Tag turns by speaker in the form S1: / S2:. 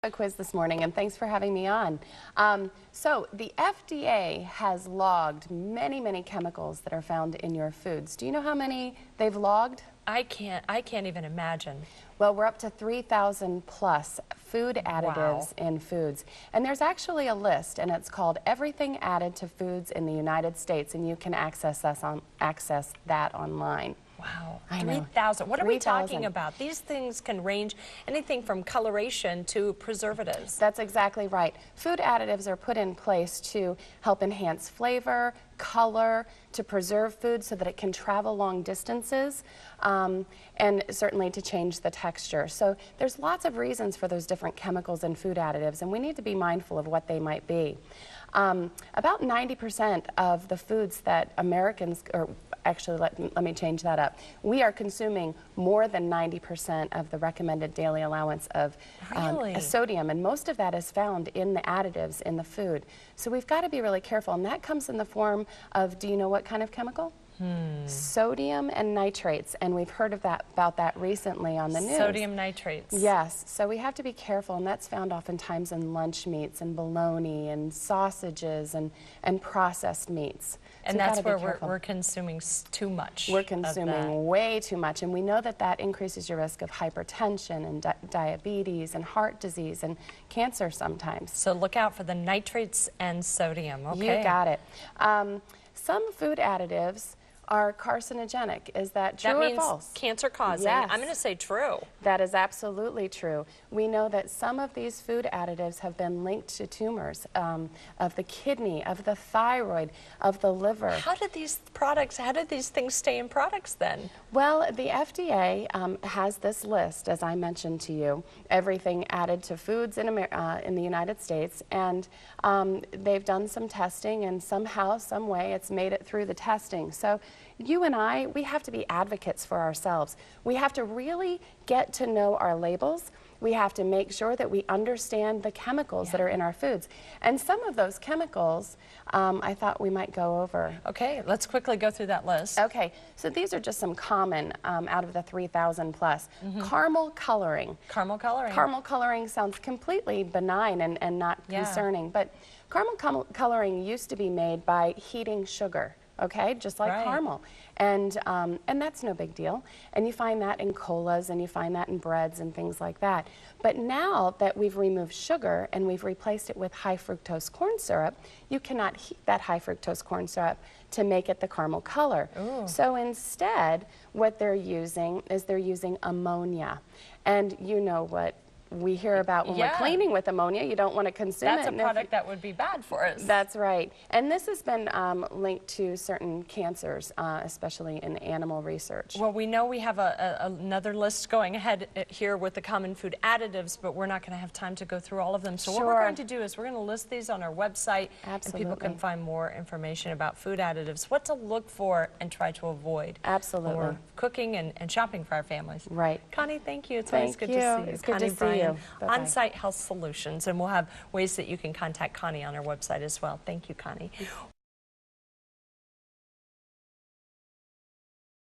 S1: a quiz this morning, and thanks for having me on. So the FDA has logged many, many chemicals that are found in your foods. Do you know how many they've logged?
S2: I can't even imagine.
S1: Well, we're up to 3,000 plus food additives in foods. And there's actually a list, and it's called Everything Added to Foods in the United States, and you can access that online.
S2: Wow, 3,000. What are we talking about? These things can range anything from coloration to preservatives.
S1: That's exactly right. Food additives are put in place to help enhance flavor, color, to preserve food so that it can travel long distances, and certainly to change the texture. So there's lots of reasons for those different chemicals in food additives, and we need to be mindful of what they might be. About 90% of the foods that Americans, or actually let me change that up, we are consuming more than 90% of the recommended daily allowance of sodium, and most of that is found in the additives in the food. So we've got to be really careful, and that comes in the form of, do you know what kind of chemical? Sodium and nitrates, and we've heard about that recently on the news.
S2: Sodium nitrates.
S1: Yes, so we have to be careful, and that's found oftentimes in lunch meats and bologna and sausages and processed meats.
S2: And so that's where we're consuming too much.
S1: We're consuming way too much, and we know that that increases your risk of hypertension and diabetes and heart disease and cancer sometimes.
S2: So look out for the nitrates and sodium. Okay.
S1: You got it. Some food additives are carcinogenic. Is that true or false?
S2: That means cancer-causing.
S1: Yes.
S2: I'm going to say true.
S1: That is absolutely true. We know that some of these food additives have been linked to tumors of the kidney, of the thyroid, of the liver.
S2: How did these things stay in products then?
S1: Well, the FDA has this list, as I mentioned to you, everything added to foods in the United States, and they've done some testing, and somehow, some way, it's made it through the testing. So you and I, we have to be advocates for ourselves. We have to really get to know our labels. We have to make sure that we understand the chemicals that are in our foods. And some of those chemicals, I thought we might go over.
S2: Okay, let's quickly go through that list.
S1: Okay, so these are just some common out of the 3,000 plus. Caramel coloring.
S2: Caramel coloring.
S1: Caramel coloring sounds completely benign and not concerning, but caramel coloring used to be made by heating sugar. Okay, just like caramel, and that's no big deal. And you find that in colas, and you find that in breads and things like that. But now that we've removed sugar and we've replaced it with high fructose corn syrup, you cannot heat that high fructose corn syrup to make it the caramel color. Ooh. So instead, what they're using is they're using ammonia, and you know what we hear about when we're cleaning with ammonia. You don't want to consume it.
S2: That's a product that would be bad for us.
S1: That's right. And this has been linked to certain cancers, especially in animal research.
S2: Well, we know we have another list going ahead here with the common food additives, but we're not going to have time to go through all of them. So what we're going to do is we're going to list these on our website, and people can find more information about food additives, what to look for and try to avoid.
S1: Absolutely.
S2: When we're cooking and shopping for our families.
S1: Right.
S2: Connie, thank you. It's always good to see you.
S1: It's good to see you.
S2: OnSite Health Solutions, and we'll have ways that you can contact Connie on our website as well. Thank you, Connie.